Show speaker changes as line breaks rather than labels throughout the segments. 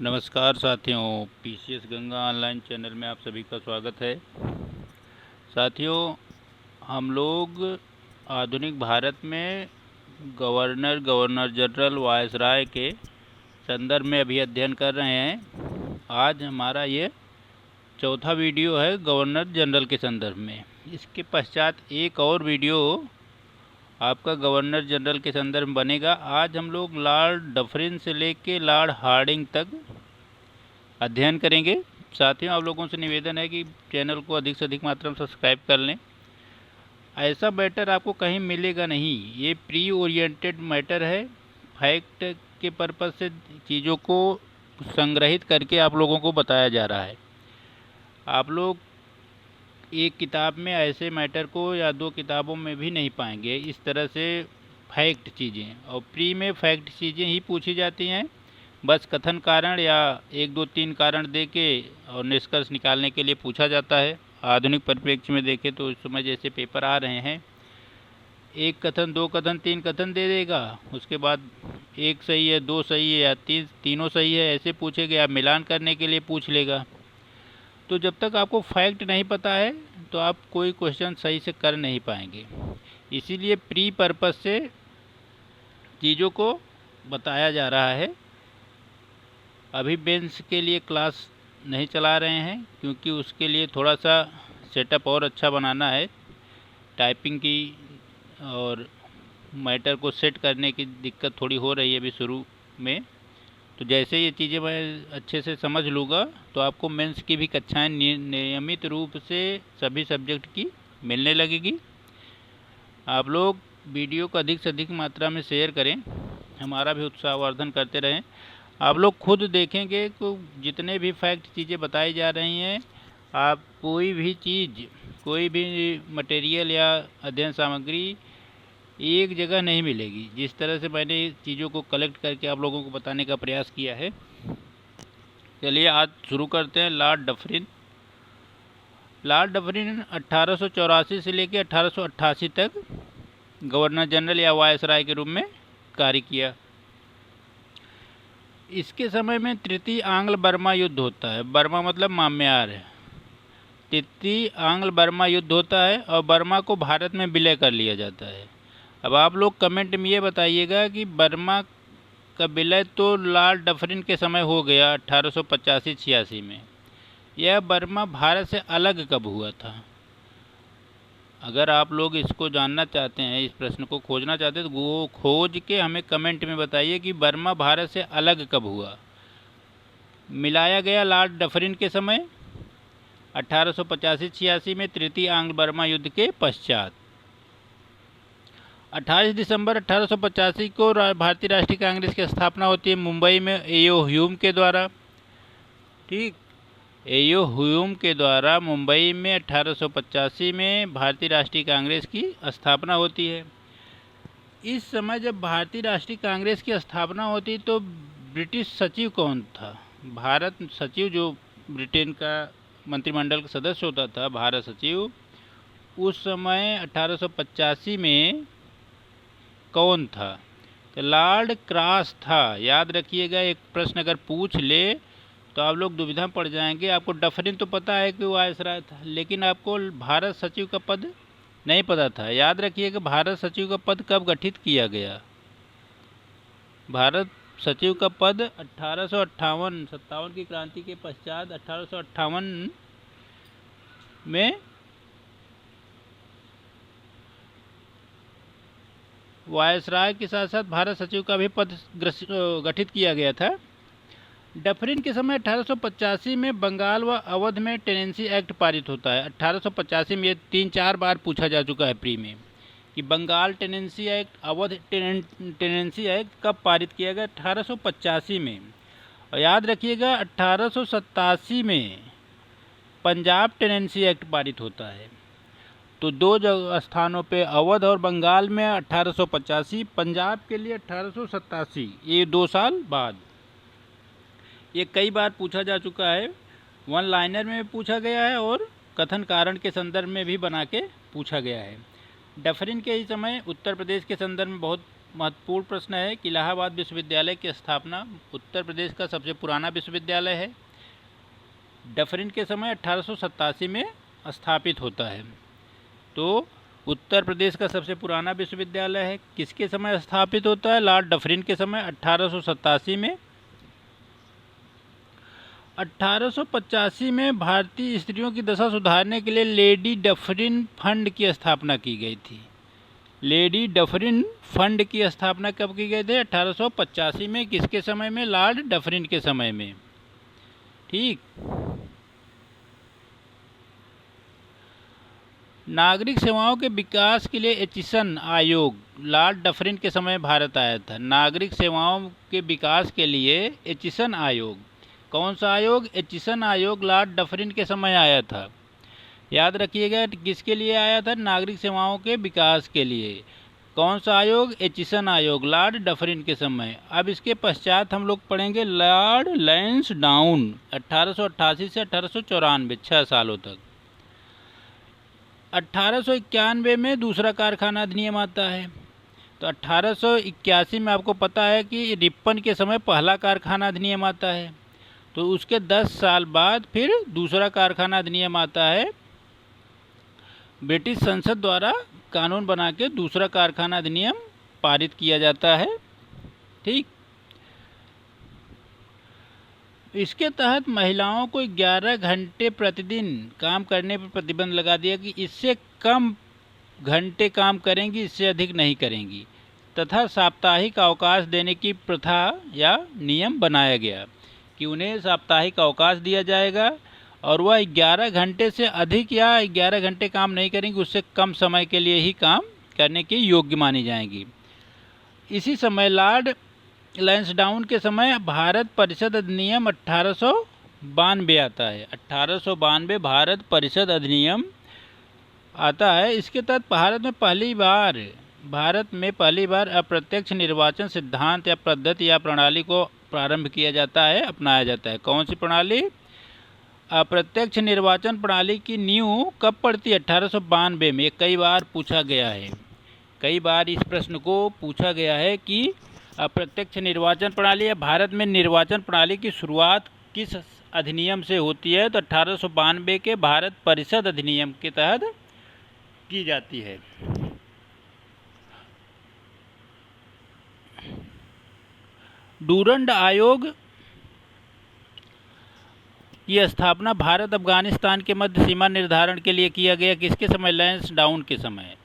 नमस्कार साथियों, PCS Ganga online channel में आप सभी का स्वागत है। साथियों, हम लोग आधुनिक भारत में गवर्नर जनरल वायसराय के संदर्भ में अभी अध्ययन कर रहे हैं। आज हमारा ये चौथा वीडियो है गवर्नर जनरल के संदर्भ में। इसके पश्चात एक और वीडियो आपका गवर्नर जनरल के संदर्भ में बनेगा। आज हम लोग लॉर्ड डफरिन से लेके लॉर्ड हार्डिंग तक अध्ययन करेंगे। साथियों, आप लोगों से निवेदन है कि चैनल को अधिक से अधिक मात्रा में सब्सक्राइब कर लें। ऐसा मैटर आपको कहीं मिलेगा नहीं। ये प्री ओरिएंटेड मैटर है। फैक्ट के पर्पज़ से चीज़ों को संग्रहित करके आप लोगों को बताया जा रहा है। आप लोग एक किताब में ऐसे मैटर को या दो किताबों में भी नहीं पाएंगे इस तरह से फैक्ट चीज़ें। और प्री में फैक्ट चीज़ें ही पूछी जाती हैं। बस कथन कारण या एक दो तीन कारण दे के और निष्कर्ष निकालने के लिए पूछा जाता है। आधुनिक परिप्रेक्ष्य में देखें तो इस समय जैसे पेपर आ रहे हैं, एक कथन, दो कथन, तीन कथन दे देगा, उसके बाद एक सही है, दो सही है या तीनों सही है ऐसे पूछेगा, या मिलान करने के लिए पूछ लेगा। तो जब तक आपको फैक्ट नहीं पता है तो आप कोई क्वेश्चन सही से कर नहीं पाएंगे। इसीलिए प्री पर्पस से चीज़ों को बताया जा रहा है। अभी मेंस के लिए क्लास नहीं चला रहे हैं क्योंकि उसके लिए थोड़ा सा सेटअप और अच्छा बनाना है। टाइपिंग की और मैटर को सेट करने की दिक्कत थोड़ी हो रही है अभी शुरू में। तो जैसे ये चीज़ें मैं अच्छे से समझ लूँगा तो आपको मेंस की भी कक्षाएं नियमित रूप से सभी सब्जेक्ट की मिलने लगेगी। आप लोग वीडियो को अधिक से अधिक मात्रा में शेयर करें, हमारा भी उत्साहवर्धन करते रहें। आप लोग खुद देखेंगे कि जितने भी फैक्ट चीज़ें बताई जा रही हैं, आप कोई भी चीज़, कोई भी मटेरियल या अध्ययन सामग्री एक जगह नहीं मिलेगी। जिस तरह से मैंने चीज़ों को कलेक्ट करके आप लोगों को बताने का प्रयास किया है। चलिए आज शुरू करते हैं। लॉर्ड डफरिन 1884 से लेकर 1888 तक गवर्नर जनरल या वायसराय के रूप में कार्य किया। इसके समय में तृतीय आंग्ल बर्मा युद्ध होता है। बर्मा मतलब माम्यार है। तृतीय आंग्ल बर्मा युद्ध होता है और बर्मा को भारत में विलय कर लिया जाता है। अब आप लोग कमेंट में ये बताइएगा कि बर्मा का विलय तो लॉर्ड डफरिन के समय हो गया 1885-86 में। यह बर्मा भारत से अलग कब हुआ था? अगर आप लोग इसको जानना चाहते हैं, इस प्रश्न को खोजना चाहते हैं, तो वो खोज के हमें कमेंट में बताइए कि बर्मा भारत से अलग कब हुआ। मिलाया गया लॉर्ड डफरिन के समय 1885-86 में तृतीय आंग्ल बर्मा युद्ध के पश्चात। 28 दिसंबर 1885 को भारतीय राष्ट्रीय कांग्रेस की स्थापना होती है मुंबई में एयो ह्यूम के द्वारा। ठीक, एयो ह्यूम के द्वारा मुंबई में 1885 में भारतीय राष्ट्रीय कांग्रेस की स्थापना होती है। इस समय जब भारतीय राष्ट्रीय कांग्रेस की स्थापना होती तो ब्रिटिश सचिव कौन था? भारत सचिव, जो ब्रिटेन का मंत्रिमंडल का सदस्य होता था, भारत सचिव, उस समय 1885 में कौन था? तो लॉर्ड क्रॉस था। याद रखिएगा, एक प्रश्न अगर पूछ ले तो आप लोग दुविधा पड़ जाएंगे। आपको डफरिन तो पता है कि वायसराय था, लेकिन आपको भारत सचिव का पद नहीं पता था। याद रखिएगा, भारत सचिव का पद कब गठित किया गया? भारत सचिव का पद 1858-57 की क्रांति के पश्चात 1858 में वायसराय के साथ साथ भारत सचिव का भी पद गठित किया गया था। डफरिन के समय 1885 में बंगाल व अवध में टेनेंसी एक्ट पारित होता है। 1885 में ये 3-4 बार पूछा जा चुका है प्री में कि Bengal tenancy act, Awadh tenancy act कब पारित किया गया? 1885 में। और याद रखिएगा 1887 में पंजाब टेनेंसी एक्ट पारित होता है। तो दो स्थानों पे, अवध और बंगाल में 1885, पंजाब के लिए 1887, ये 2 साल बाद। ये कई बार पूछा जा चुका है। वन लाइनर में पूछा गया है और कथन कारण के संदर्भ में भी बना के पूछा गया है। डफरिन के ही समय उत्तर प्रदेश के संदर्भ में बहुत महत्वपूर्ण प्रश्न है कि इलाहाबाद विश्वविद्यालय की स्थापना उत्तर प्रदेश का सबसे पुराना विश्वविद्यालय है। डफरिन के समय 1887 में स्थापित होता है। तो उत्तर प्रदेश का सबसे पुराना विश्वविद्यालय है, किसके समय स्थापित होता है? लॉर्ड डफरिन के समय 1887 में। 1885 में भारतीय स्त्रियों की दशा सुधारने के लिए लेडी डफरिन फंड की स्थापना की गई थी। लेडी डफरिन फंड की स्थापना कब की गई थी? 1885 में। किसके समय में? लॉर्ड डफरिन के समय में। ठीक। नागरिक सेवाओं के विकास के लिए एचिसन आयोग लॉर्ड डफरिन के समय भारत आया था। नागरिक सेवाओं के विकास के लिए एचिसन आयोग, कौन सा आयोग? एचिसन आयोग लॉर्ड डफरिन के समय आया था। याद रखिएगा, किसके लिए आया था? नागरिक सेवाओं के विकास के लिए। कौन सा आयोग? एचिसन आयोग, लॉर्ड डफरिन के समय। अब इसके पश्चात हम लोग पढ़ेंगे लॉर्ड लैंसडाउन 1888 से 1894, 6 सालों तक। 1891 में दूसरा कारखाना अधिनियम आता है। तो 1881 में आपको पता है कि रिपन के समय पहला कारखाना अधिनियम आता है। तो उसके 10 साल बाद फिर दूसरा कारखाना अधिनियम आता है। ब्रिटिश संसद द्वारा कानून बना के दूसरा कारखाना अधिनियम पारित किया जाता है। ठीक। इसके तहत महिलाओं को 11 घंटे प्रतिदिन काम करने पर प्रतिबंध लगा दिया कि इससे कम घंटे काम करेंगी, इससे अधिक नहीं करेंगी, तथा साप्ताहिक अवकाश देने की प्रथा या नियम बनाया गया कि उन्हें साप्ताहिक अवकाश दिया जाएगा और वह 11 घंटे से अधिक या 11 घंटे काम नहीं करेंगी, उससे कम समय के लिए ही काम करने के योग्य मानी जाएंगी। इसी समय लॉर्ड लैंसडाउन के समय भारत परिषद अधिनियम 1892 आता है। 1892 भारत परिषद अधिनियम आता है। इसके तहत भारत में पहली बार अप्रत्यक्ष निर्वाचन सिद्धांत या पद्धति या प्रणाली को प्रारंभ किया जाता है, अपनाया जाता है। कौन सी प्रणाली? अप्रत्यक्ष निर्वाचन प्रणाली की नींव कब पड़ती है? 1892 में। कई बार पूछा गया है, कई बार इस प्रश्न को पूछा गया है कि अप्रत्यक्ष निर्वाचन प्रणाली या भारत में निर्वाचन प्रणाली की शुरुआत किस अधिनियम से होती है? तो 1892 के भारत परिषद अधिनियम के तहत की जाती है। डूरंड आयोग की स्थापना भारत अफगानिस्तान के मध्य सीमा निर्धारण के लिए किया गया। किसके समय? लैंसडाउन के समय।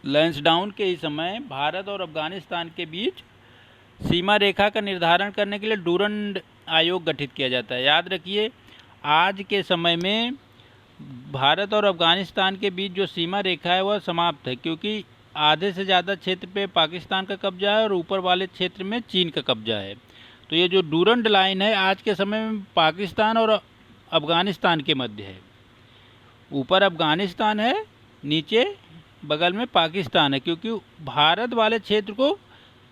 लैंसडाउन के ही समय भारत और अफगानिस्तान के बीच सीमा रेखा का निर्धारण करने के लिए डूरंड आयोग गठित किया जाता है। याद रखिए, आज के समय में भारत और अफगानिस्तान के बीच जो सीमा रेखा है वह समाप्त है, क्योंकि आधे से ज़्यादा क्षेत्र पे पाकिस्तान का कब्जा है और ऊपर वाले क्षेत्र में चीन का कब्जा है। तो ये जो डूरंड लाइन है आज के समय में पाकिस्तान और अफगानिस्तान के मध्य है। ऊपर अफगानिस्तान है, नीचे बगल में पाकिस्तान है, क्योंकि भारत वाले क्षेत्र को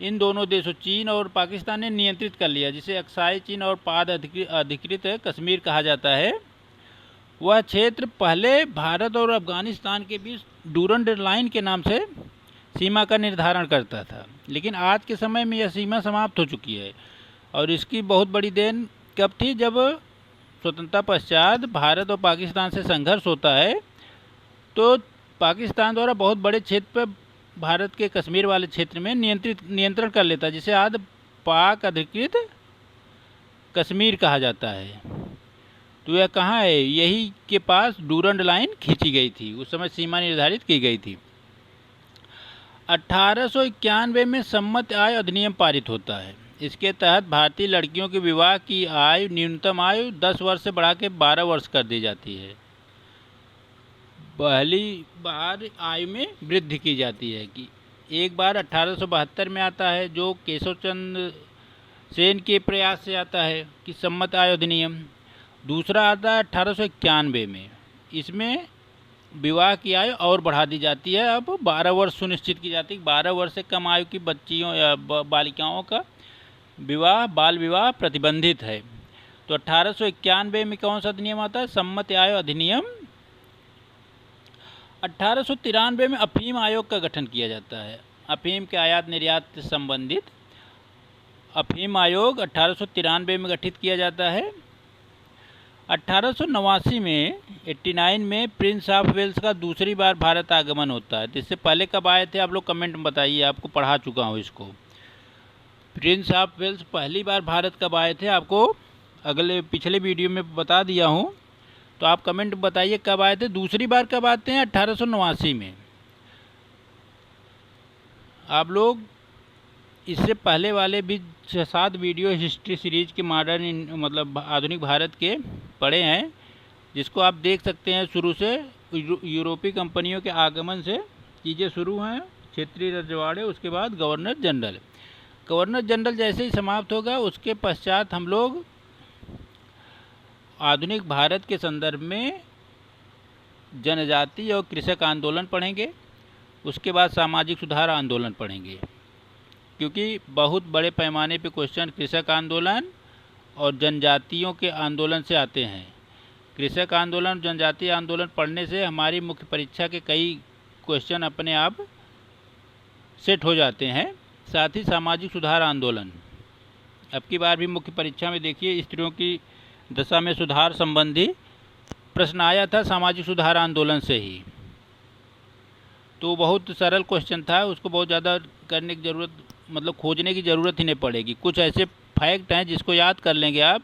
इन दोनों देशों चीन और पाकिस्तान ने नियंत्रित कर लिया, जिसे अक्साई चीन और पाद अधिकृत कश्मीर कहा जाता है। वह क्षेत्र पहले भारत और अफगानिस्तान के बीच डूरंड लाइन के नाम से सीमा का निर्धारण करता था, लेकिन आज के समय में यह सीमा समाप्त हो चुकी है। और इसकी बहुत बड़ी देन कब थी? जब स्वतंत्रता पश्चात भारत और पाकिस्तान से संघर्ष होता है तो पाकिस्तान द्वारा बहुत बड़े क्षेत्र पर भारत के कश्मीर वाले क्षेत्र में नियंत्रण कर लेता है, जिसे आज पाक अधिकृत कश्मीर कहा जाता है। तो यह कहाँ है? यही के पास डूरंड लाइन खींची गई थी, उस समय सीमा निर्धारित की गई थी। 1891 में सम्मत आय अधिनियम पारित होता है। इसके तहत भारतीय लड़कियों के विवाह की आयु न्यूनतम आयु 10 वर्ष से बढ़ा के 12 वर्ष कर दी जाती है। पहली बार आयु में वृद्धि की जाती है कि एक बार 1872 में आता है, जो केशव चंद्र सेन के प्रयास से आता है कि सम्मत आय अधिनियम। दूसरा आता है 1891 में, इसमें विवाह की आयु और बढ़ा दी जाती है। अब 12 वर्ष सुनिश्चित की जाती है। 12 वर्ष से कम आयु की बच्चियों या बालिकाओं का विवाह, बाल विवाह प्रतिबंधित है। तो 1891 में कौन सा अधिनियम आता है? सम्मत आय अधिनियम। 1893 में अफीम आयोग का गठन किया जाता है। अफीम के आयात निर्यात से संबंधित अफीम आयोग 1893 में गठित किया जाता है। 1889 में 89 में प्रिंस ऑफ वेल्स का दूसरी बार भारत आगमन होता है। तो इससे पहले कब आए थे आप लोग कमेंट में बताइए, आपको पढ़ा चुका हूँ इसको। प्रिंस ऑफ वेल्स पहली बार भारत कब आए थे आपको पिछले वीडियो में बता दिया हूँ, तो आप कमेंट में बताइए कब आए थे। दूसरी बार कब आते हैं? 1889 में। आप लोग इससे पहले वाले भी 6-7 वीडियो हिस्ट्री सीरीज के मॉडर्न मतलब आधुनिक भारत के पढ़े हैं, जिसको आप देख सकते हैं। शुरू से यूरोपीय कंपनियों के आगमन से चीज़ें शुरू हैं, क्षेत्रीय रजवाड़े, उसके बाद गवर्नर जनरल। गवर्नर जनरल जैसे ही समाप्त होगा उसके पश्चात हम लोग आधुनिक भारत के संदर्भ में जनजाति और कृषक आंदोलन पढ़ेंगे। उसके बाद सामाजिक सुधार आंदोलन पढ़ेंगे, क्योंकि बहुत बड़े पैमाने पे क्वेश्चन कृषक आंदोलन और जनजातियों के आंदोलन से आते हैं। कृषक आंदोलन, जनजातीय आंदोलन पढ़ने से हमारी मुख्य परीक्षा के कई क्वेश्चन अपने आप सेट हो जाते हैं। साथ ही सामाजिक सुधार आंदोलन अब की बार भी मुख्य परीक्षा में देखिए, स्त्रियों की दशा में सुधार संबंधी प्रश्न आया था सामाजिक सुधार आंदोलन से ही। तो बहुत सरल क्वेश्चन था, उसको बहुत ज़्यादा करने की ज़रूरत मतलब खोजने की ज़रूरत ही नहीं पड़ेगी। कुछ ऐसे फैक्ट हैं जिसको याद कर लेंगे आप,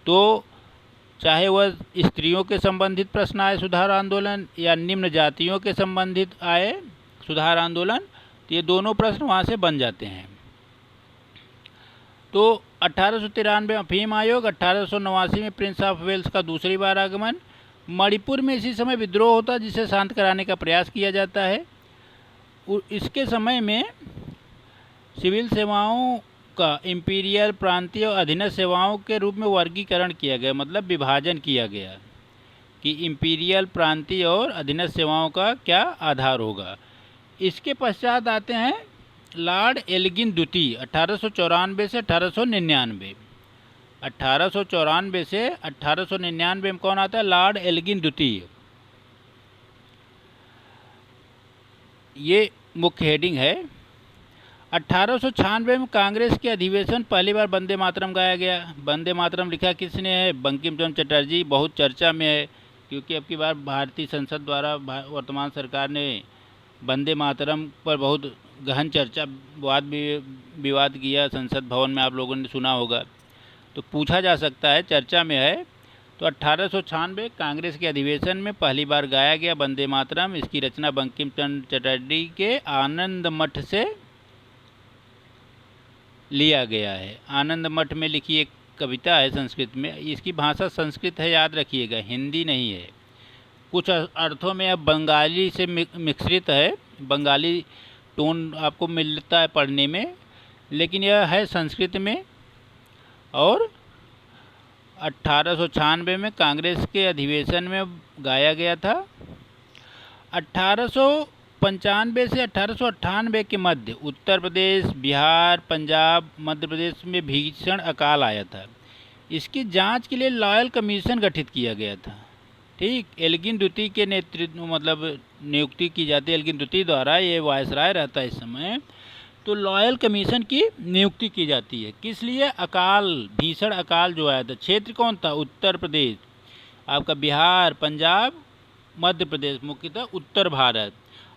तो चाहे वह स्त्रियों के संबंधित प्रश्न आए सुधार आंदोलन या निम्न जातियों के संबंधित आए सुधार आंदोलन, तो ये दोनों प्रश्न वहाँ से बन जाते हैं। तो 1893 अफीम आयोग, 1889 में प्रिंस ऑफ वेल्स का दूसरी बार आगमन। मणिपुर में इसी समय विद्रोह होता जिसे शांत कराने का प्रयास किया जाता है। इसके समय में सिविल सेवाओं का इंपीरियल, प्रांतीय और अधीनस्थ सेवाओं के रूप में वर्गीकरण किया गया, मतलब विभाजन किया गया कि इंपीरियल, प्रांतीय और अधीनस्थ सेवाओं का क्या आधार होगा। इसके पश्चात आते हैं लॉर्ड एल्गिन द्वितीय 1894 से 1899। 1894 से 1899 में कौन आता है? लॉर्ड एल्गिन द्वितीय। ये मुख्य हेडिंग है। 1896 में कांग्रेस के अधिवेशन पहली बार वंदे मातरम गाया गया। वंदे मातरम लिखा किसने है? बंकिम चंद्र चटर्जी। बहुत चर्चा में है क्योंकि अब की बार भारतीय संसद द्वारा वर्तमान सरकार ने वंदे मातरम पर बहुत गहन चर्चा वाद विवाद किया संसद भवन में, आप लोगों ने सुना होगा, तो पूछा जा सकता है, चर्चा में है। तो 1896 कांग्रेस के अधिवेशन में पहली बार गाया गया वंदे मातरम। इसकी रचना बंकिम चंद्र चटर्जी के आनंद मठ से लिया गया है। आनंद मठ में लिखी एक कविता है संस्कृत में, इसकी भाषा संस्कृत है, याद रखिएगा, हिंदी नहीं है। कुछ अर्थों में अब बंगाली से मिश्रित है, बंगाली टोन आपको मिलता है पढ़ने में, लेकिन यह है संस्कृत में। और 1896 में कांग्रेस के अधिवेशन में गाया गया था। 1895 से 1898 के मध्य उत्तर प्रदेश, बिहार, पंजाब, मध्य प्रदेश में भीषण अकाल आया था। इसकी जांच के लिए लॉयल कमीशन गठित किया गया था। ठीक, एल्गिन द्वितीय के नेतृत्व मतलब नियुक्ति की जाती है एल्गिन द्वितीय द्वारा, ये वायसराय रहता है इस समय। तो लॉयल कमीशन की नियुक्ति की जाती है। किस लिए? अकाल, भीषण अकाल जो आया था। क्षेत्र कौन था? उत्तर प्रदेश, आपका बिहार, पंजाब, मध्य प्रदेश, मुख्यतः उत्तर भारत।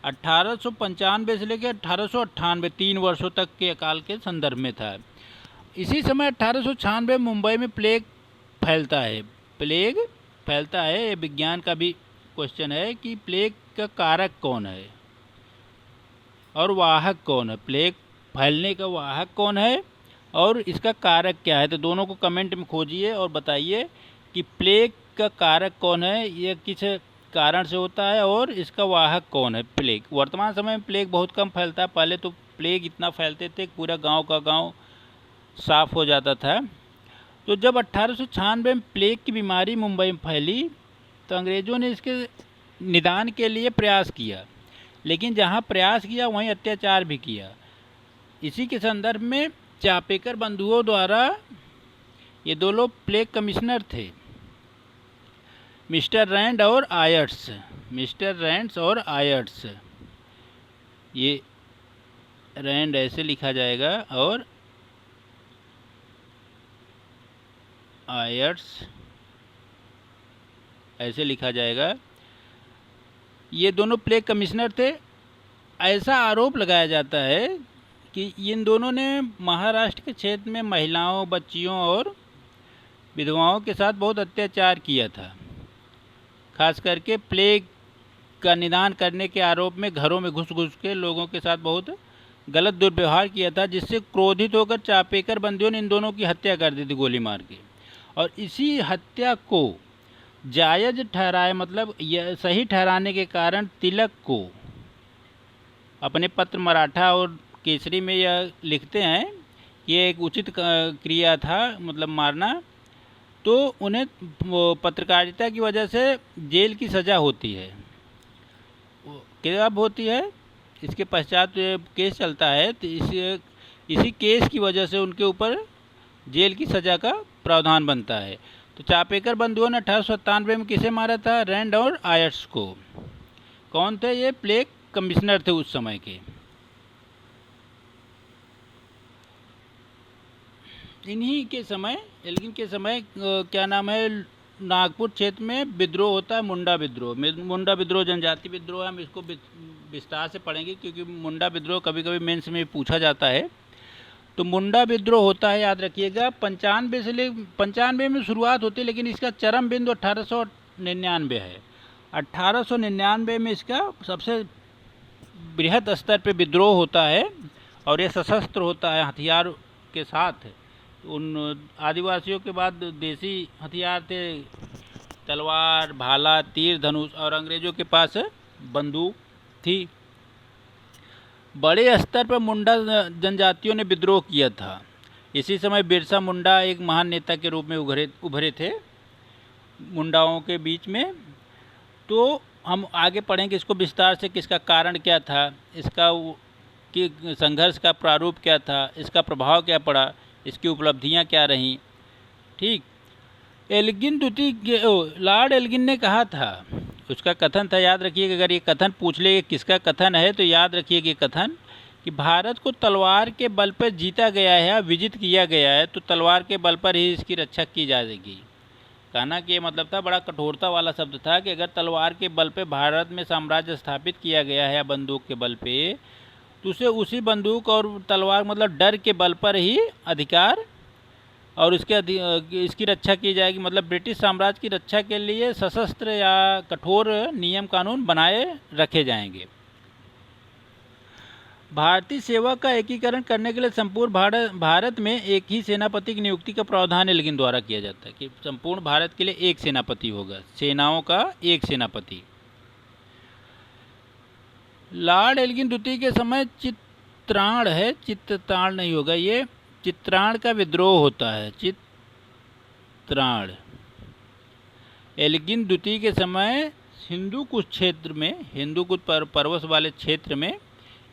1895 से लेकर 1898 3 वर्षों तक के अकाल के संदर्भ में था। इसी समय 1896 मुंबई में प्लेग फैलता है। प्लेग फैलता है, ये विज्ञान का भी क्वेश्चन है कि प्लेग का कारक कौन है और वाहक कौन है। प्लेग फैलने का वाहक कौन है और इसका कारक क्या है? तो दोनों को कमेंट में खोजिए और बताइए कि प्लेग का कारक कौन है, ये किस कारण से होता है और इसका वाहक कौन है। प्लेग वर्तमान समय में प्लेग बहुत कम फैलता है, पहले तो प्लेग इतना फैलते थे पूरा गांव का गांव साफ हो जाता था। तो जब 1896 में प्लेग की बीमारी मुंबई में फैली तो अंग्रेज़ों ने इसके निदान के लिए प्रयास किया, लेकिन जहां प्रयास किया वहीं अत्याचार भी किया। इसी के संदर्भ में चापेकर बंधुओं द्वारा, ये दो लोग प्लेग कमिश्नर थे, मिस्टर रैंड और आयर्स, मिस्टर रैंड्स और आयर्स, ये रैंड ऐसे लिखा जाएगा और आयर्स ऐसे लिखा जाएगा। ये दोनों प्लेग कमिश्नर थे। ऐसा आरोप लगाया जाता है कि इन दोनों ने महाराष्ट्र के क्षेत्र में महिलाओं, बच्चियों और विधवाओं के साथ बहुत अत्याचार किया था। खास करके प्लेग का निदान करने के आरोप में घरों में घुस घुस के लोगों के साथ बहुत गलत दुर्व्यवहार किया था, जिससे क्रोधित होकर चापेकर बंदियों ने इन दोनों की हत्या कर दी थी गोली मार के। और इसी हत्या को जायज़ ठहराए, मतलब यह सही ठहराने के कारण तिलक को अपने पत्र मराठा और केसरी में यह लिखते हैं कि ये एक उचित क्रिया था, मतलब मारना। तो उन्हें पत्रकारिता की वजह से जेल की सज़ा होती है। कब होती है? इसके पश्चात केस चलता है, तो इसी केस की वजह से उनके ऊपर जेल की सज़ा का प्रावधान बनता है। तो चापेकर बंधुओं ने 1897 में किसे मारा था? रैंड और आयर्स को। कौन थे ये? प्लेग कमिश्नर थे उस समय के। इन्हीं के समय, एल्गिन के समय क्या नाम है, नागपुर क्षेत्र में विद्रोह होता है, मुंडा विद्रोह। मुंडा विद्रोह जनजाति विद्रोह है। हम इसको विस्तार से पढ़ेंगे क्योंकि मुंडा विद्रोह कभी कभी मेंस में पूछा जाता है। तो मुंडा विद्रोह होता है, याद रखिएगा, 95 से ले 95 में शुरुआत होती है, लेकिन इसका चरम बिंदु 1899 है। 1899 में इसका सबसे बृहद स्तर पे विद्रोह होता है और ये सशस्त्र होता है, हथियार के साथ। उन आदिवासियों के बाद देसी हथियार थे, तलवार, भाला, तीर, धनुष, और अंग्रेज़ों के पास बंदूक थी। बड़े स्तर पर मुंडा जनजातियों ने विद्रोह किया था। इसी समय बिरसा मुंडा एक महान नेता के रूप में उभरे थे मुंडाओं के बीच में। तो हम आगे पढ़ेंगे इसको विस्तार से, किसका कारण क्या था, इसका कि संघर्ष का प्रारूप क्या था, इसका प्रभाव क्या पड़ा, इसकी उपलब्धियां क्या रहीं। ठीक। एल्गिन द्वितीय, लॉर्ड एल्गिन ने कहा था, उसका कथन था, याद रखिएगा, अगर ये कथन पूछ ले किसका कथन है तो याद रखिएगा ये कथन, कि भारत को तलवार के बल पर जीता गया है, विजित किया गया है, तो तलवार के बल पर ही इसकी रक्षा की जाएगी। कहना कि ये मतलब था, बड़ा कठोरता वाला शब्द था, कि अगर तलवार के बल पे भारत में साम्राज्य स्थापित किया गया है या बंदूक के बल पे, तो उसे उसी बंदूक और तलवार, मतलब डर के बल पर ही अधिकार और इसकी रक्षा की जाएगी। मतलब ब्रिटिश साम्राज्य की रक्षा के लिए सशस्त्र या कठोर नियम कानून बनाए रखे जाएंगे। भारतीय सेवा का एकीकरण करने के लिए संपूर्ण भारत में एक ही सेनापति की नियुक्ति का प्रावधान एल्गिन द्वारा किया जाता है, कि संपूर्ण भारत के लिए एक सेनापति होगा, सेनाओं का एक सेनापति। लॉर्ड एल्गिन द्वितीय के समय चित्राण नहीं होगा, ये चित्राण का विद्रोह होता है। चित्राण एल्गिन द्वितीय के समय हिंदूकुश क्षेत्र में, हिंदूकुश पर्वत वाले क्षेत्र में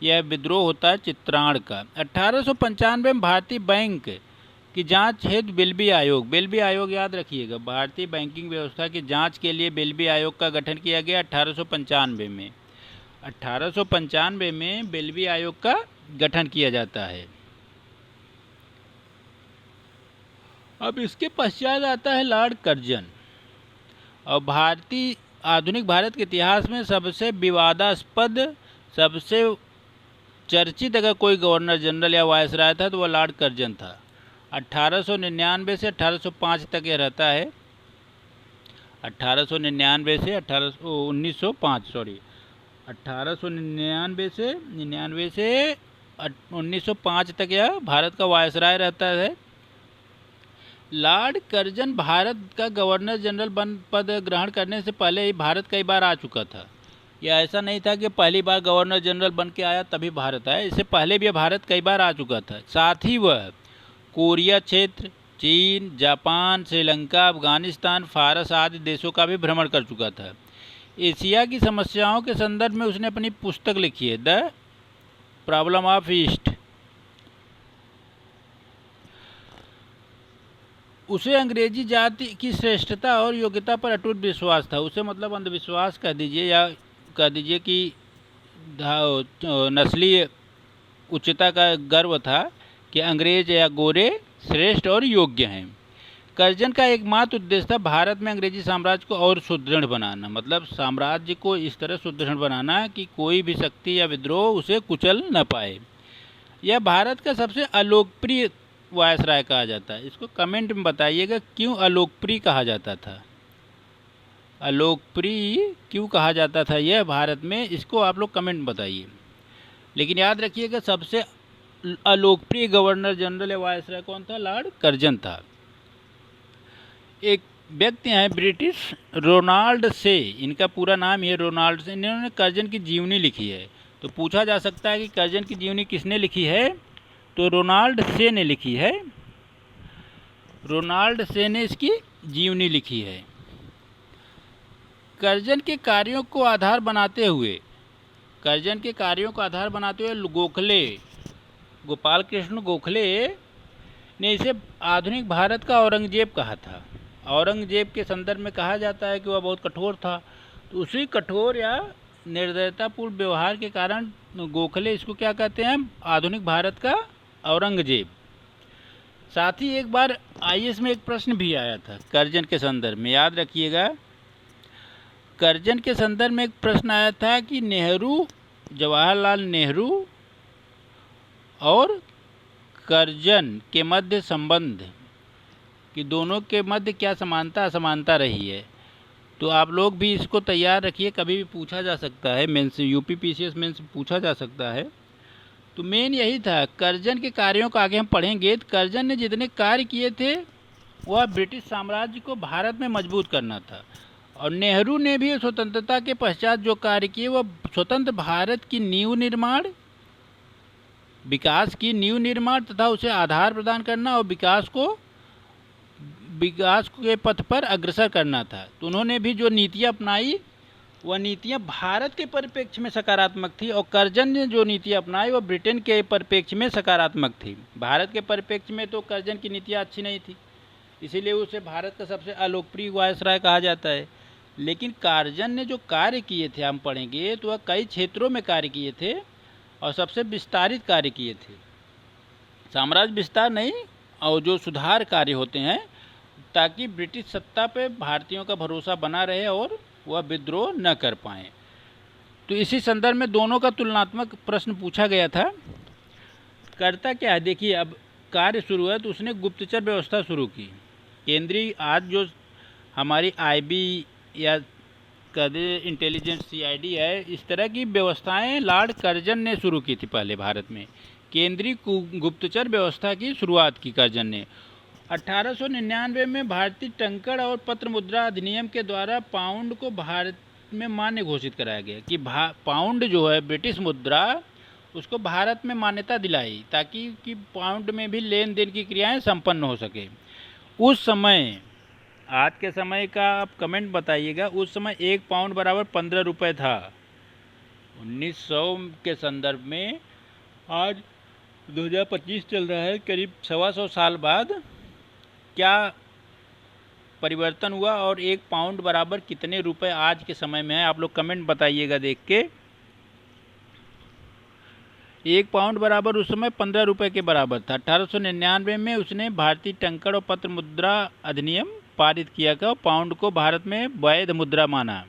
यह विद्रोह होता है चित्राण का। 1895 में भारतीय बैंक की जांच हेतु बेल्बी आयोग याद रखिएगा, भारतीय बैंकिंग व्यवस्था की जांच के लिए बेल्बी आयोग का गठन किया गया 1895 में। 1895 में बेल्बी आयोग का गठन किया जाता है। अब इसके पश्चात आता है लॉर्ड कर्जन। और आधुनिक भारत के इतिहास में सबसे विवादास्पद, सबसे चर्चित अगर कोई गवर्नर जनरल या वायसराय था तो वह लॉर्ड कर्जन था। 1899 से 1805 तक यह रहता है। 1899 से 1905 सॉरी 1899 से 1905 तक यह भारत का वायसराय रहता है। लॉर्ड कर्जन भारत का गवर्नर जनरल पद ग्रहण करने से पहले ही भारत कई बार आ चुका था। यह ऐसा नहीं था कि पहली बार गवर्नर जनरल बन के आया तभी भारत आया, इससे पहले भी भारत कई बार आ चुका था। साथ ही वह कोरिया क्षेत्र, चीन, जापान, श्रीलंका, अफगानिस्तान, फारस आदि देशों का भी भ्रमण कर चुका था। एशिया की समस्याओं के संदर्भ में उसने अपनी पुस्तक लिखी है, द प्रॉब्लम ऑफ ईस्ट। उसे अंग्रेजी जाति की श्रेष्ठता और योग्यता पर अटूट विश्वास था। उसे मतलब अंधविश्वास कह दीजिए या कह दीजिए कि नस्लीय उच्चता का गर्व था कि अंग्रेज या गोरे श्रेष्ठ और योग्य हैं। कर्जन का एकमात्र उद्देश्य था भारत में अंग्रेजी साम्राज्य को और सुदृढ़ बनाना, मतलब साम्राज्य को इस तरह सुदृढ़ बनाना कि कोई भी शक्ति या विद्रोह उसे कुचल न पाए। यह भारत का सबसे अलोकप्रिय वायसराय कहा जाता है। इसको कमेंट में बताइएगा क्यों अलोकप्रिय कहा जाता था, अलोकप्रिय क्यों कहा जाता था यह भारत में, इसको आप लोग कमेंट में बताइए। लेकिन याद रखिएगा सबसे अलोकप्रिय गवर्नर जनरल या वायसराय कौन था? लॉर्ड कर्जन था। एक व्यक्ति हैं ब्रिटिश रोनाल्ड से, इनका पूरा नाम ये रोनाल्ड से, इन्होंने कर्जन की जीवनी लिखी है। तो पूछा जा सकता है कि कर्जन की जीवनी किसने लिखी है? तो रोनाल्ड से ने लिखी है, रोनाल्ड से ने इसकी जीवनी लिखी है। कर्जन के कार्यों को आधार बनाते हुए, कर्जन के कार्यों को आधार बनाते हुए गोखले, गोपाल कृष्ण गोखले ने इसे आधुनिक भारत का औरंगजेब कहा था। औरंगजेब के संदर्भ में कहा जाता है कि वह बहुत कठोर था, तो उसी कठोर या निर्दयतापूर्ण व्यवहार के कारण गोखले इसको क्या कहते हैं? आधुनिक भारत का औरंगजेब। साथ ही एक बार आईएएस में एक प्रश्न भी आया था कर्जन के संदर्भ में, याद रखिएगा। कर्जन के संदर्भ में एक प्रश्न आया था कि नेहरू, जवाहरलाल नेहरू और कर्जन के मध्य संबंध कि दोनों के मध्य क्या समानता असमानता रही है। तो आप लोग भी इसको तैयार रखिए, कभी भी पूछा जा सकता है, मेंस यूपी पीसीएस मेंस पूछा जा सकता है। तो मेन यही था। कर्जन के कार्यों को आगे हम पढ़ेंगे। तो कर्जन ने जितने कार्य किए थे वह ब्रिटिश साम्राज्य को भारत में मजबूत करना था, और नेहरू ने भी स्वतंत्रता के पश्चात जो कार्य किए वह स्वतंत्र भारत की नींव निर्माण, विकास की नींव निर्माण तथा उसे आधार प्रदान करना और विकास के पथ पर अग्रसर करना था। तो उन्होंने भी जो नीतियाँ अपनाई वह नीतियाँ भारत के परिप्रेक्ष्य में सकारात्मक थी, और कर्जन ने जो नीतियाँ अपनाई वह ब्रिटेन के परिप्रेक्ष्य में सकारात्मक थी। भारत के परिप्रेक्ष्य में तो कर्जन की नीतियाँ अच्छी नहीं थी, इसीलिए उसे भारत का सबसे अलोकप्रिय वायसराय कहा जाता है। लेकिन कर्जन ने जो कार्य किए थे हम पढ़ेंगे, तो वह कई क्षेत्रों में कार्य किए थे और सबसे विस्तारित कार्य किए थे। साम्राज्य विस्तार नहीं, और जो सुधार कार्य होते हैं ताकि ब्रिटिश सत्ता पे भारतीयों का भरोसा बना रहे और वह विद्रोह न कर पाएँ। तो इसी संदर्भ में दोनों का तुलनात्मक प्रश्न पूछा गया था। करता क्या है देखिए, अब कार्य शुरू है तो उसने गुप्तचर व्यवस्था शुरू की। केंद्रीय आज जो हमारी आईबी या कदे इंटेलिजेंस सीआईडी है, इस तरह की व्यवस्थाएं लॉर्ड कर्जन ने शुरू की थी पहले भारत में। केंद्रीय गुप्तचर व्यवस्था की शुरुआत की कर्जन ने। 1899 में भारतीय टंकण और पत्र मुद्रा अधिनियम के द्वारा पाउंड को भारत में मान्य घोषित कराया गया कि पाउंड जो है ब्रिटिश मुद्रा, उसको भारत में मान्यता दिलाई ताकि कि पाउंड में भी लेन देन की क्रियाएं संपन्न हो सके। उस समय, आज के समय का आप कमेंट बताइएगा, उस समय 1 पाउंड बराबर 15 रुपये था 1900 के संदर्भ में। आज 2025 चल रहा है, करीब 125 साल बाद क्या परिवर्तन हुआ और 1 पाउंड बराबर कितने रुपए आज के समय में है, आप लोग कमेंट बताइएगा देख के। 1 पाउंड बराबर उस समय 15 रुपये के बराबर था। 1899 में उसने भारतीय टंकण और पत्र मुद्रा अधिनियम पारित किया था, पाउंड को भारत में वैध मुद्रा माना।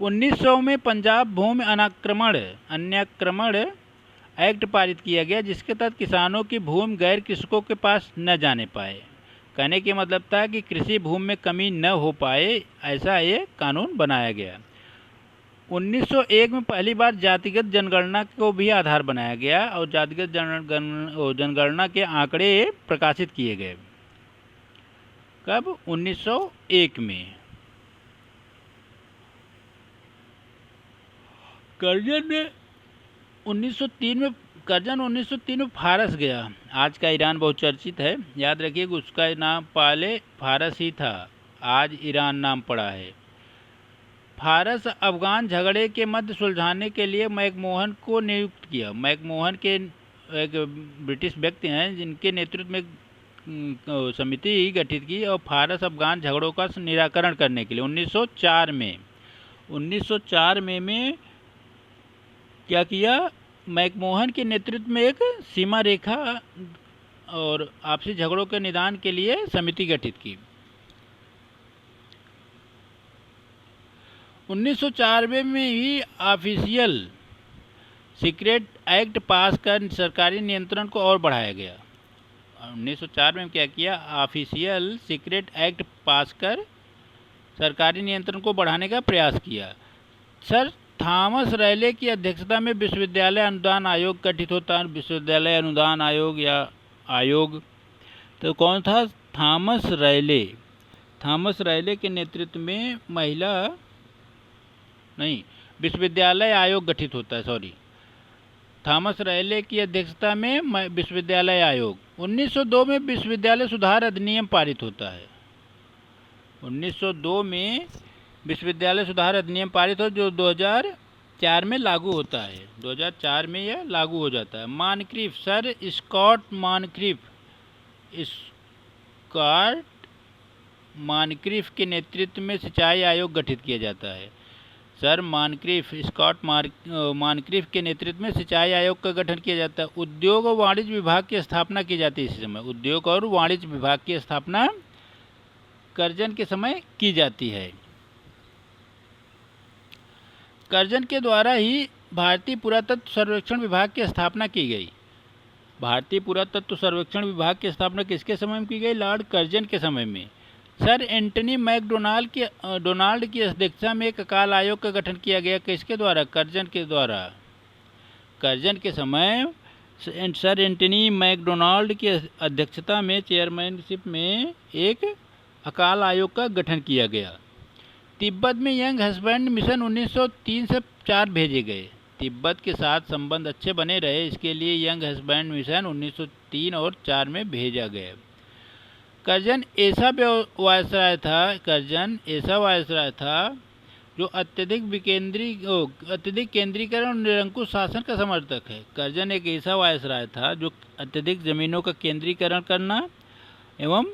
1900 में पंजाब भूमि अन्याक्रमण एक्ट पारित किया गया, जिसके तहत किसानों की भूमि गैर कृषकों के पास न जाने पाए। कहने के मतलब था कि कृषि भूमि में कमी न हो पाए, ऐसा ये कानून बनाया गया। 1901 में पहली बार जातिगत जनगणना को भी आधार बनाया गया और जातिगत जनगणना के आंकड़े प्रकाशित किए गए। कब? 1901 में। कर्जन 1903 में फारस गया। आज का ईरान बहुत चर्चित है, याद रखिए उसका नाम पहले फारस ही था, आज ईरान नाम पड़ा है। फारस अफगान झगड़े के मध्य सुलझाने के लिए मैकमोहन को नियुक्त किया। मैकमोहन के एक ब्रिटिश व्यक्ति हैं जिनके नेतृत्व में समिति गठित की और फारस अफगान झगड़ों का निराकरण करने के लिए 1904 में क्या किया? मैकमोहन के नेतृत्व में एक सीमा रेखा और आपसी झगड़ों के निदान के लिए समिति गठित की। 1904 में ही ऑफिशियल सीक्रेट एक्ट पास कर सरकारी नियंत्रण को और बढ़ाया गया। 1904 में क्या किया, ऑफिशियल सीक्रेट एक्ट पास कर सरकारी नियंत्रण को बढ़ाने का प्रयास किया। सर थॉमस रैले की अध्यक्षता में विश्वविद्यालय अनुदान आयोग गठित होता है। विश्वविद्यालय अनुदान आयोग या आयोग तो कौन था, थॉमस रैले। थॉमस रैले के नेतृत्व में विश्वविद्यालय आयोग गठित होता है। थॉमस रैले की अध्यक्षता में विश्वविद्यालय आयोग। 1902 में विश्वविद्यालय सुधार अधिनियम पारित होता है। 1902 में विश्वविद्यालय सुधार अधिनियम पारित हो जो 2004 में लागू होता है। 2004 में यह लागू हो जाता है। मॉनक्रिफ, सर स्कॉट मॉनक्रिफ के नेतृत्व में सिंचाई आयोग गठित किया जाता है। सर स्कॉट मॉनक्रिफ के नेतृत्व में सिंचाई आयोग का गठन किया जाता है। उद्योग और वाणिज्य विभाग की स्थापना की जाती है इसी समय। उद्योग और वाणिज्य विभाग की स्थापना कर्जन के समय की जाती है। कर्जन के द्वारा ही भारतीय पुरातत्व सर्वेक्षण विभाग की स्थापना की गई। भारतीय पुरातत्व सर्वेक्षण विभाग की स्थापना किसके समय में की गई, लॉर्ड कर्जन के समय में। सर एंटनी मैकडोनाल्ड की अध्यक्षता में एक अकाल आयोग का गठन किया गया। किसके द्वारा, कर्जन के द्वारा। कर्जन के समय सर एंटनी मैकडोनाल्ड की अध्यक्षता में चेयरमैनशिप में एक अकाल आयोग का गठन किया गया। तिब्बत में यंग हस्बैंड मिशन 1903 से 4 भेजे गए। तिब्बत के साथ संबंध अच्छे बने रहे, इसके लिए यंग हस्बैंड मिशन 1903 और 4 में भेजा गया। कर्जन ऐसा वायसराय था जो अत्यधिक केंद्रीकरण और निरंकुश शासन का समर्थक है। कर्जन एक ऐसा वायसराय था जो अत्यधिक जमीनों का केंद्रीकरण करना एवं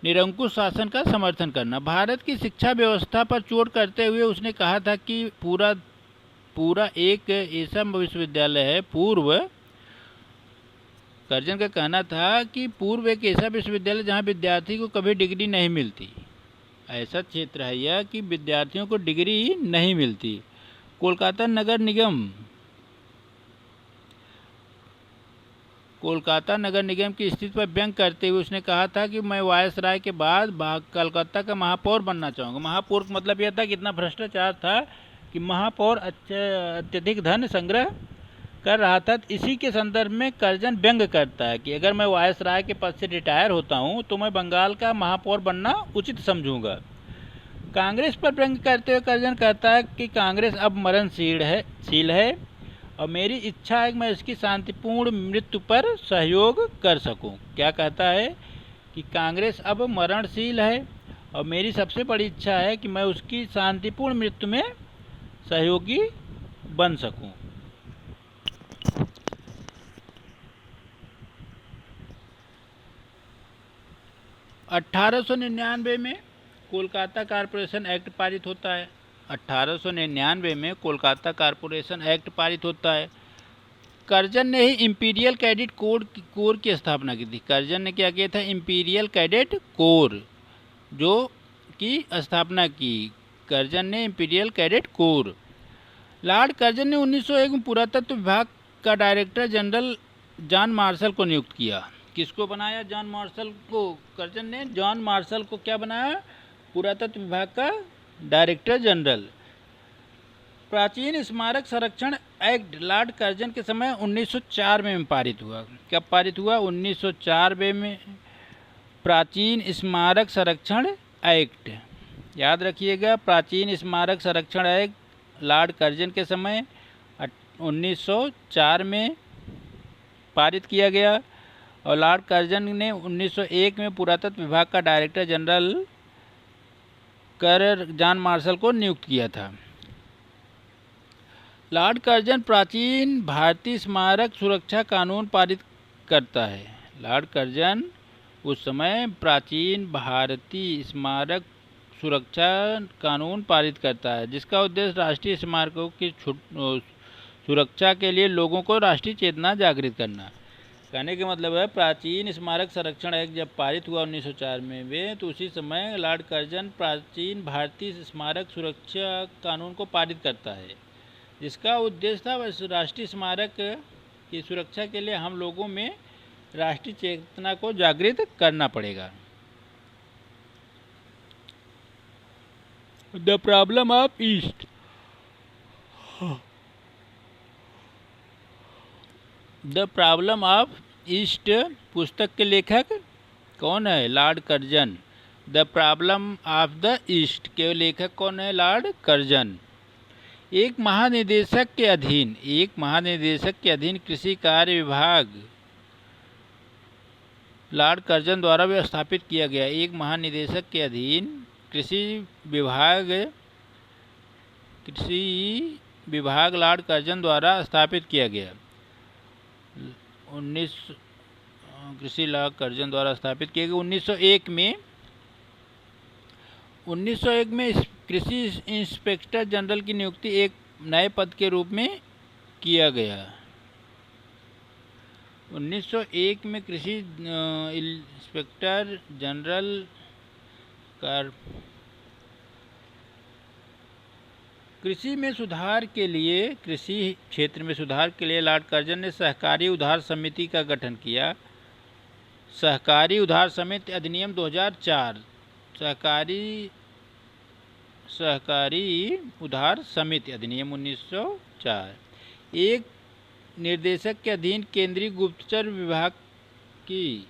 निरंकुश शासन का समर्थन करना। भारत की शिक्षा व्यवस्था पर चोट करते हुए उसने कहा था कि पूरा एक ऐसा विश्वविद्यालय है कर्जन का कहना था कि पूर्व एक ऐसा विश्वविद्यालय जहां विद्यार्थी को कभी डिग्री नहीं मिलती। ऐसा क्षेत्र है यह कि विद्यार्थियों को डिग्री नहीं मिलती। कोलकाता नगर निगम की स्थिति पर व्यंग करते हुए उसने कहा था कि मैं वायसराय के बाद कलकत्ता का महापौर बनना चाहूँगा। महापौर का मतलब यह था कि इतना भ्रष्टाचार था कि महापौर अत्यधिक धन संग्रह कर रहा था। इसी के संदर्भ में कर्जन व्यंग करता है कि अगर मैं वायसराय के पद से रिटायर होता हूं तो मैं बंगाल का महापौर बनना उचित समझूंगा। कांग्रेस पर व्यंग करते हुए कर्जन कहता है कि कांग्रेस अब मरणशील है और मेरी इच्छा है कि मैं इसकी शांतिपूर्ण मृत्यु पर सहयोग कर सकूं। क्या कहता है कि कांग्रेस अब मरणशील है और मेरी सबसे बड़ी इच्छा है कि मैं उसकी शांतिपूर्ण मृत्यु में सहयोगी बन सकूं। (1899) में कोलकाता कॉरपोरेशन एक्ट पारित होता है। 1899 में कोलकाता कॉरपोरेशन एक्ट पारित होता है। कर्जन ने ही इंपीरियल कैडेट कोर की स्थापना की थी। कर्जन ने क्या किया था, इंपीरियल कैडेट कोर जो की स्थापना की। कर्जन ने imperial cadet corps. Lord Curzon ने 1901 में पुरातत्व विभाग का डायरेक्टर जनरल जॉन मार्शल को नियुक्त किया। किसको बनाया, जॉन मार्शल को। कर्जन ने जॉन मार्शल को क्या बनाया, पुरातत्व विभाग का डायरेक्टर जनरल। प्राचीन स्मारक संरक्षण एक्ट लॉर्ड कर्जन के समय 1904 में पारित हुआ। कब पारित हुआ, 1904 में प्राचीन स्मारक संरक्षण एक्ट। याद रखिएगा, प्राचीन स्मारक संरक्षण एक्ट लॉर्ड कर्जन के समय 1904 में पारित किया गया और लॉर्ड कर्जन ने 1901 में पुरातत्व विभाग का डायरेक्टर जनरल कर जॉन मार्शल को नियुक्त किया था। लॉर्ड कर्जन प्राचीन भारतीय स्मारक सुरक्षा कानून पारित करता है। लॉर्ड कर्जन उस समय प्राचीन भारतीय स्मारक सुरक्षा कानून पारित करता है जिसका उद्देश्य राष्ट्रीय स्मारकों की सुरक्षा के लिए लोगों को राष्ट्रीय चेतना जागृत करना। कहने का मतलब है प्राचीन स्मारक संरक्षण एक्ट जब पारित हुआ 1904 में तो उसी समय लॉर्ड कर्जन प्राचीन भारतीय स्मारक सुरक्षा कानून को पारित करता है, जिसका उद्देश्य था राष्ट्रीय स्मारक की सुरक्षा के लिए हम लोगों में राष्ट्रीय चेतना को जागृत करना पड़ेगा। The problem of east. The problem of east पुस्तक के लेखक कौन है? Lord Curzon. The problem of the east के लेखक कौन है? Lord Curzon. एक महानिदेशक के अधीन कृषि कार्य विभाग लॉर्ड कर्जन द्वारा व्यवस्थापित किया गया। एक महानिदेशक के अधीन कृषि विभाग लॉर्ड कर्जन द्वारा स्थापित किया गया। कृषि लॉर्ड कर्जन द्वारा स्थापित किया गया। 1901 में कृषि इंस्पेक्टर जनरल की नियुक्ति एक नए पद के रूप में किया गया। 1901 में कृषि इंस्पेक्टर जनरल कृषि क्षेत्र में सुधार के लिए लॉर्ड कर्जन ने सहकारी उधार समिति का गठन किया। सहकारी उधार समिति अधिनियम 2004। सहकारी उधार समिति अधिनियम 1904। एक निर्देशक के अधीन केंद्रीय गुप्तचर विभाग की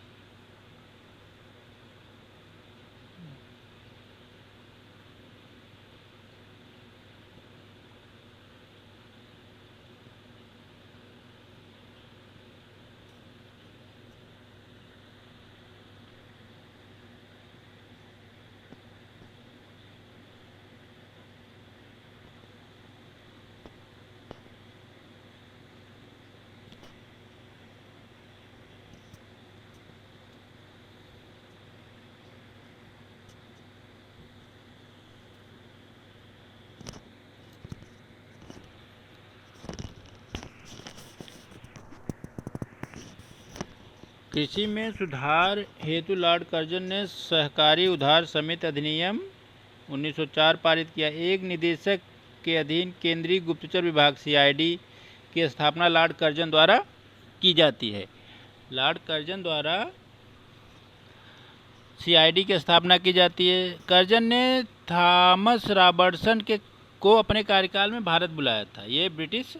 कृषि में सुधार हेतु लॉर्ड कर्जन ने सहकारी उधार समिति अधिनियम 1904 पारित किया। एक निदेशक के अधीन केंद्रीय गुप्तचर विभाग CID की स्थापना लॉर्ड कर्जन द्वारा की जाती है। लॉर्ड कर्जन द्वारा CID की स्थापना की जाती है। कर्जन ने थॉमस रॉबर्टसन को अपने कार्यकाल में भारत बुलाया था। ये ब्रिटिश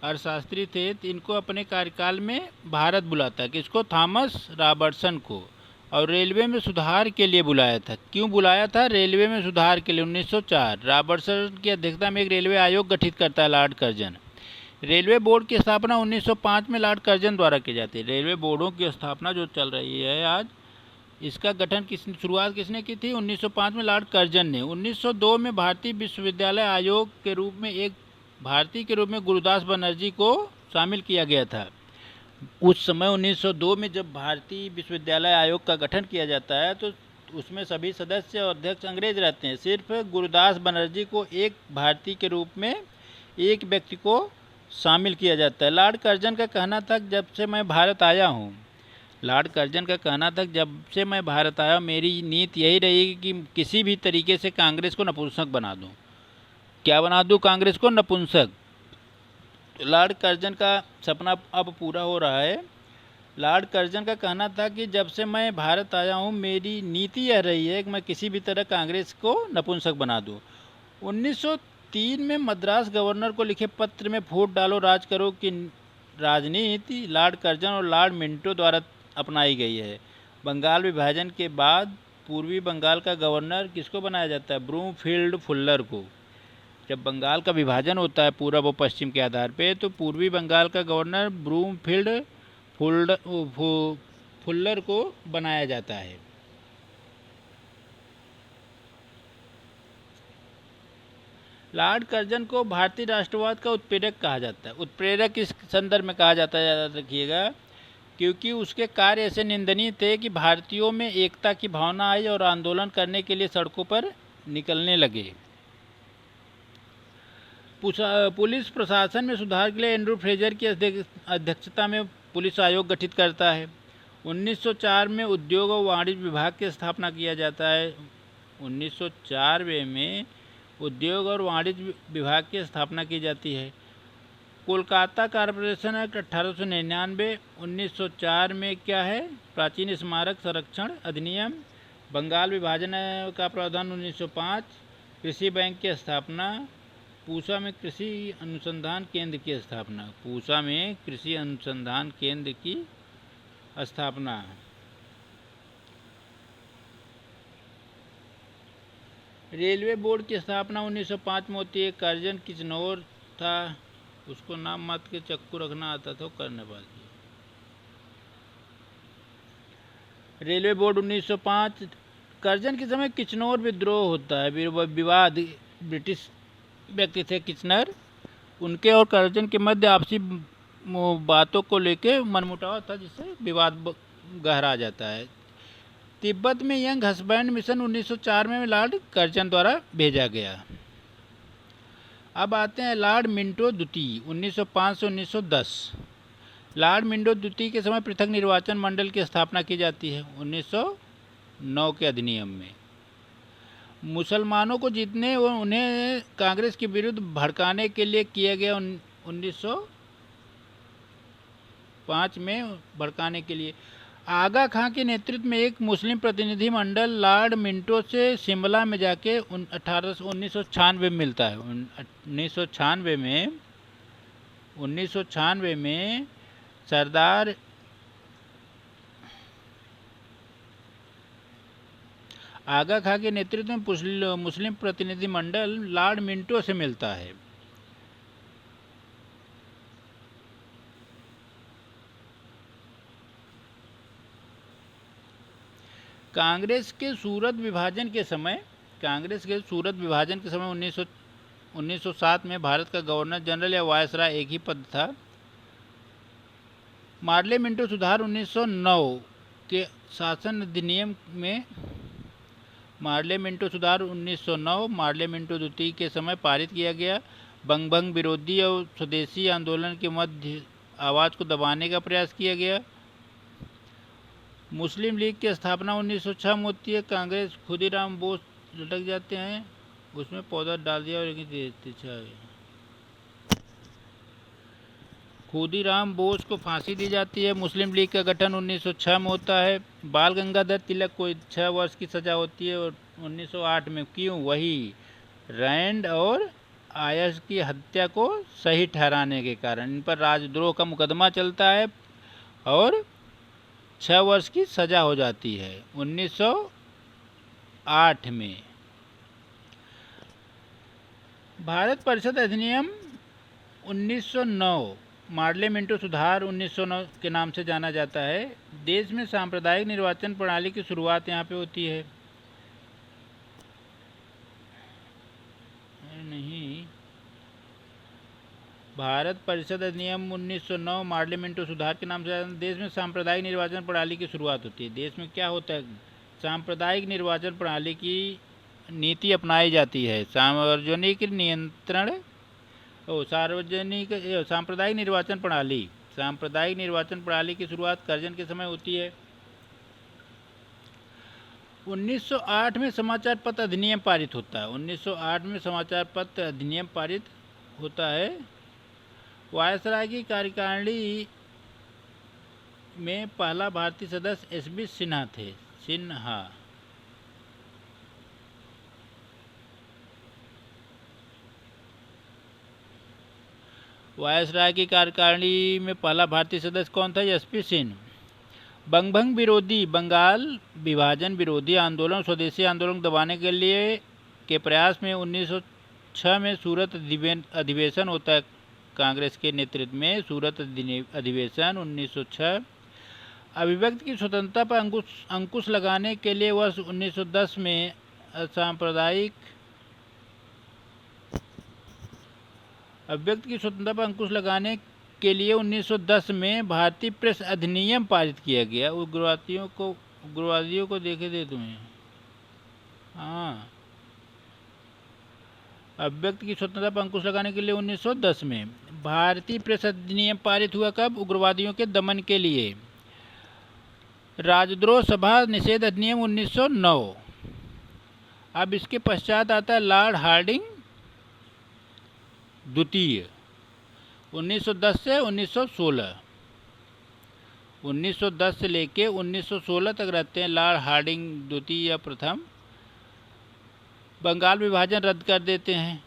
अर्थशास्त्री थे। इनको अपने कार्यकाल में भारत बुलाता है। किसको? थॉमस रॉबर्टसन को। और रेलवे में सुधार के लिए बुलाया था। क्यों बुलाया था? रेलवे में सुधार के लिए 1904। रॉबर्टसन की अध्यक्षता में एक रेलवे आयोग गठित करता है लॉर्ड कर्जन। रेलवे बोर्ड की स्थापना 1905 में लॉर्ड कर्जन द्वारा की जाती है। रेलवे बोर्डों की स्थापना जो चल रही है आज, इसका गठन शुरुआत किसने की थी? 1905 में लॉर्ड कर्जन ने। 1902 में भारतीय विश्वविद्यालय आयोग के रूप में एक भारतीय के रूप में गुरुदास बनर्जी को शामिल किया गया था। उस समय 1902 में जब भारतीय विश्वविद्यालय आयोग का गठन किया जाता है तो उसमें सभी सदस्य और अध्यक्ष अंग्रेज रहते हैं। सिर्फ गुरुदास बनर्जी को एक भारतीय के रूप में एक व्यक्ति को शामिल किया जाता है। लॉर्ड कर्जन का कहना था जब से मैं भारत आया हूँ, मेरी नीति यही रहेगी कि किसी भी तरीके से कांग्रेस को नपुंसक बना दूँ। क्या बना दूँ? कांग्रेस को नपुंसक। लॉर्ड कर्जन का सपना अब पूरा हो रहा है। लॉर्ड कर्जन का कहना था कि जब से मैं भारत आया हूँ मेरी नीति यह रही है कि मैं किसी भी तरह कांग्रेस को नपुंसक बना दूँ। 1903 में मद्रास गवर्नर को लिखे पत्र में वोट डालो राज करो की राजनीति लॉर्ड कर्जन और लॉर्ड मिंटो द्वारा अपनाई गई है। बंगाल विभाजन के बाद पूर्वी बंगाल का गवर्नर किसको बनाया जाता है? ब्रूमफील्ड फुल्लर को। जब बंगाल का विभाजन होता है पूर्व और पश्चिम के आधार पे, तो पूर्वी बंगाल का गवर्नर ब्रूमफील्ड फुल्लर को बनाया जाता है। लॉर्ड कर्जन को भारतीय राष्ट्रवाद का उत्प्रेरक कहा जाता है। उत्प्रेरक इस संदर्भ में कहा जाता है, याद रखिएगा, क्योंकि उसके कार्य ऐसे निंदनीय थे कि भारतीयों में एकता की भावना आई और आंदोलन करने के लिए सड़कों पर निकलने लगे। पुलिस प्रशासन में सुधार के लिए एंड्रू फ्रेजर की अध्यक्षता में पुलिस आयोग गठित करता है। 1904 में उद्योग और वाणिज्य विभाग की स्थापना किया जाता है। 1904 में उद्योग और वाणिज्य विभाग की स्थापना की जाती है। Kolkata corporation act 1899। 1904 में क्या है? प्राचीन स्मारक संरक्षण अधिनियम। बंगाल विभाजन का प्रावधान 1905। कृषि बैंक की स्थापना। पूसा में कृषि अनुसंधान केंद्र की स्थापना। पूसा में कृषि अनुसंधान केंद्र की स्थापना। रेलवे बोर्ड की स्थापना 1905 में होती है। करजन किचनौर था, उसको नाम मत के चक्कू रखना आता था, करने पाती। Railway board 1905। करजन के समय किचनौर विद्रोह होता है। विवाद, ब्रिटिश व्यक्ति थे किचनर, उनके और करजन के मध्य आपसी बातों को लेके मनमुटाव था, जिससे विवाद गहरा जाता है। तिब्बत में यंग हस्बैंड मिशन 1904 में लॉर्ड करजन द्वारा भेजा गया। अब आते हैं लॉर्ड मिंटो द्वितीय 1905 से 1910। लॉर्ड मिंटो द्वितीय के समय पृथक निर्वाचन मंडल की स्थापना की जाती है 1909 के अधिनियम में। मुसलमानों को जीतने और उन्हें कांग्रेस के विरुद्ध भड़काने के लिए किया गया 1905 में भड़काने के लिए। आगा खां के नेतृत्व में एक मुस्लिम प्रतिनिधि मंडल लॉर्ड मिंटो से शिमला में जाके 1996 में मिलता है। 1996 में सरदार आगा खां के नेतृत्व में मुस्लिम प्रतिनिधि मंडल लॉर्ड मिंटो से मिलता है। कांग्रेस के सूरत विभाजन के समय 1907 में भारत का गवर्नर जनरल या वायसराय एक ही पद था। मार्ले मिंटो सुधार 1909 के शासन अधिनियम में मार्ले मिंटो द्वितीय के समय पारित किया गया। बंगभंग विरोधी और स्वदेशी आंदोलन के मध्य आवाज़ को दबाने का प्रयास किया गया। मुस्लिम लीग की स्थापना 1906 में होती है। कांग्रेस खुदीराम बोस लटक जाते हैं, उसमें पौधा डाल दिया और खुदीराम बोस को फांसी दी जाती है। मुस्लिम लीग का गठन 1906 में होता है। बाल गंगाधर तिलक को 6 वर्ष की सज़ा होती है और 1908 में क्यों? वही रैंड और आयस की हत्या को सही ठहराने के कारण इन पर राजद्रोह का मुकदमा चलता है और 6 वर्ष की सज़ा हो जाती है 1908 में। भारत परिषद अधिनियम 1909 मार्ले मिंटो सुधार 1909 के नाम से जाना जाता है। देश में सांप्रदायिक निर्वाचन प्रणाली की शुरुआत यहाँ पे होती है। नहीं, भारत परिषद अधिनियम 1909 मार्ले मिंटो सुधार के नाम से देश में सांप्रदायिक निर्वाचन प्रणाली की शुरुआत होती है। देश में क्या होता है? सांप्रदायिक निर्वाचन प्रणाली की नीति अपनाई जाती है। सांप्रदायिक निर्वाचन प्रणाली की शुरुआत करजन के समय होती है। 1908 में समाचार पत्र अधिनियम पारित होता है। 1908 में समाचार पत्र अधिनियम पारित होता है। वायसराय की कार्यकारिणी में पहला भारतीय सदस्य एस.बी. सिन्हा थे। वायसराय की कार्यकारिणी में पहला भारतीय सदस्य कौन था? एस.पी. सिन्हा। बंगभंग विरोधी, बंगाल विभाजन विरोधी आंदोलन, स्वदेशी आंदोलन दबाने के लिए के प्रयास में 1906 में सूरत अधिवेशन होता है। कांग्रेस के नेतृत्व में सूरत अधिवेशन 1906। अभिव्यक्ति की स्वतंत्रता पर अंकुश लगाने के लिए वर्ष 1910 में अभिव्यक्ति की स्वतंत्रता पर अंकुश लगाने के लिए 1910 में भारतीय प्रेस अधिनियम पारित किया गया। उग्रवादियों को देखे थे तुम्हें। हाँ, अभिव्यक्ति की स्वतंत्रता पर अंकुश लगाने के लिए 1910 में। भारतीय प्रेस अधिनियम पारित हुआ कब? उग्रवादियों के दमन के लिए। राजद्रोह सभा निषेध अधिनियम 1909। अब इसके पश्चात आता है लॉर्ड हार्डिंग द्वितीय 1910 से 1916। 1910 से लेके 1916 तक रहते हैं लॉर्ड हार्डिंग द्वितीय या प्रथम। बंगाल विभाजन रद्द कर देते हैं।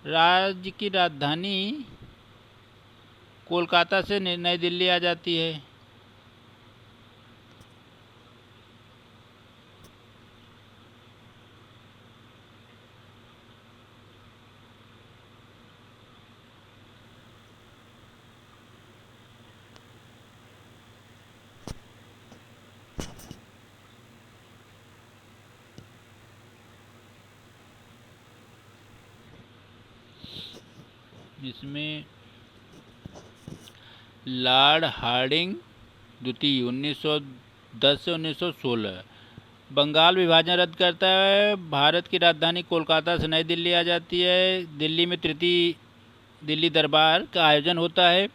राज्य की राजधानी कोलकाता से नई दिल्ली आ जाती है। इसमें लॉर्ड हार्डिंग द्वितीय 1910 से 1916 बंगाल विभाजन रद्द करता है। भारत की राजधानी कोलकाता से नई दिल्ली आ जाती है। दिल्ली में तृतीय दिल्ली दरबार का आयोजन होता है।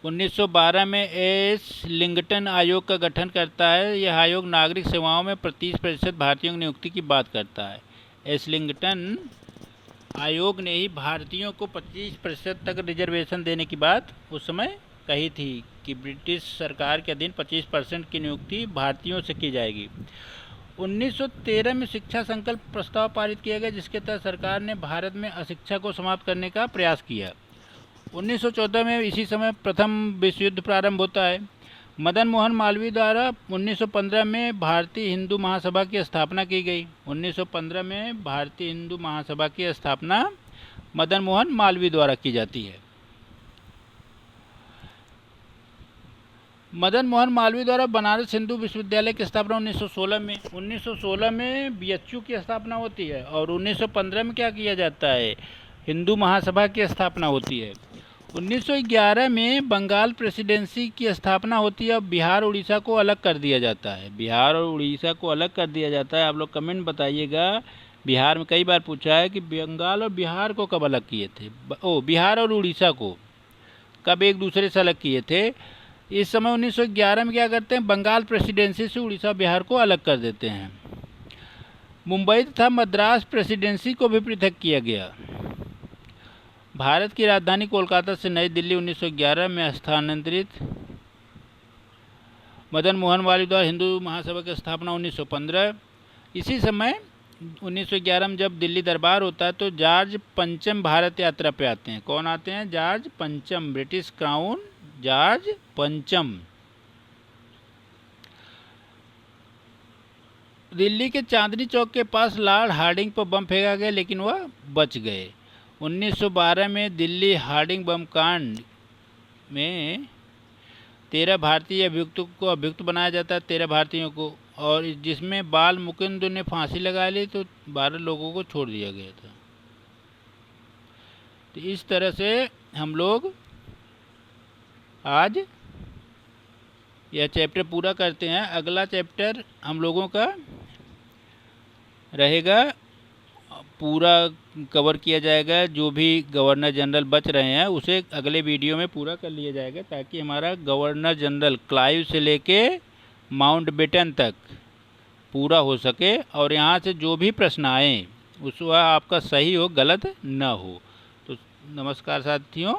1912 में एस लिंगटन आयोग का गठन करता है। यह आयोग नागरिक सेवाओं में 25% भारतीयों की नियुक्ति की बात करता है। एस लिंगटन आयोग ने ही भारतीयों को 25% तक रिजर्वेशन देने की बात उस समय कही थी कि ब्रिटिश सरकार के अधीन 25% की नियुक्ति भारतीयों से की जाएगी। 1913 में शिक्षा संकल्प प्रस्ताव पारित किया गया, जिसके तहत सरकार ने भारत में अशिक्षा को समाप्त करने का प्रयास किया। 1914 में इसी समय प्रथम विश्व युद्ध प्रारंभ होता है। मदन मोहन मालवीय द्वारा 1915 में भारतीय हिंदू महासभा की स्थापना की गई। 1915 में भारतीय हिंदू महासभा की स्थापना मदन मोहन मालवीय द्वारा की जाती है। मदन मोहन मालवीय द्वारा बनारस हिंदू विश्वविद्यालय की स्थापना 1916 में। 1916 में बीएचयू की स्थापना होती है और 1915 में क्या किया जाता है? हिंदू महासभा की स्थापना होती है। 1911 में बंगाल प्रेसिडेंसी की स्थापना होती है और बिहार उड़ीसा को अलग कर दिया जाता है। बिहार और उड़ीसा को अलग कर दिया जाता है। आप लोग कमेंट बताइएगा। बिहार में कई बार पूछा है कि बंगाल और बिहार को कब अलग किए थे। बिहार और उड़ीसा को कब एक दूसरे से अलग किए थे। इस समय 1911 में क्या करते हैं? बंगाल प्रेसिडेंसी से उड़ीसा बिहार को अलग कर देते हैं। मुंबई तथा मद्रास प्रेसिडेंसी को भी पृथक किया गया। भारत की राजधानी कोलकाता से नई दिल्ली 1911 में स्थानांतरित। मदन मोहन मालवीय द्वारा हिंदू महासभा की स्थापना 1915। इसी समय 1911 में जब दिल्ली दरबार होता है तो जॉर्ज पंचम भारत यात्रा पे आते हैं। कौन आते हैं? जॉर्ज पंचम, ब्रिटिश क्राउन जॉर्ज पंचम। दिल्ली के चांदनी चौक के पास लॉर्ड हार्डिंग पर बम फेंका गया, लेकिन वह बच गए। 1912 में दिल्ली हार्डिंग बम कांड में 13 भारतीय अभियुक्तों को अभियुक्त बनाया जाता है, 13 भारतीयों को, और जिसमें बाल मुकुंद ने फांसी लगा ली तो 12 लोगों को छोड़ दिया गया था। तो इस तरह से हम लोग आज यह चैप्टर पूरा करते हैं। अगला चैप्टर हम लोगों का रहेगा, पूरा कवर किया जाएगा। जो भी गवर्नर जनरल बच रहे हैं उसे अगले वीडियो में पूरा कर लिया जाएगा, ताकि हमारा गवर्नर जनरल क्लाइव से लेके माउंटबेटन तक पूरा हो सके और यहाँ से जो भी प्रश्न आए उस वह आपका सही हो, गलत न हो। तो नमस्कार साथियों।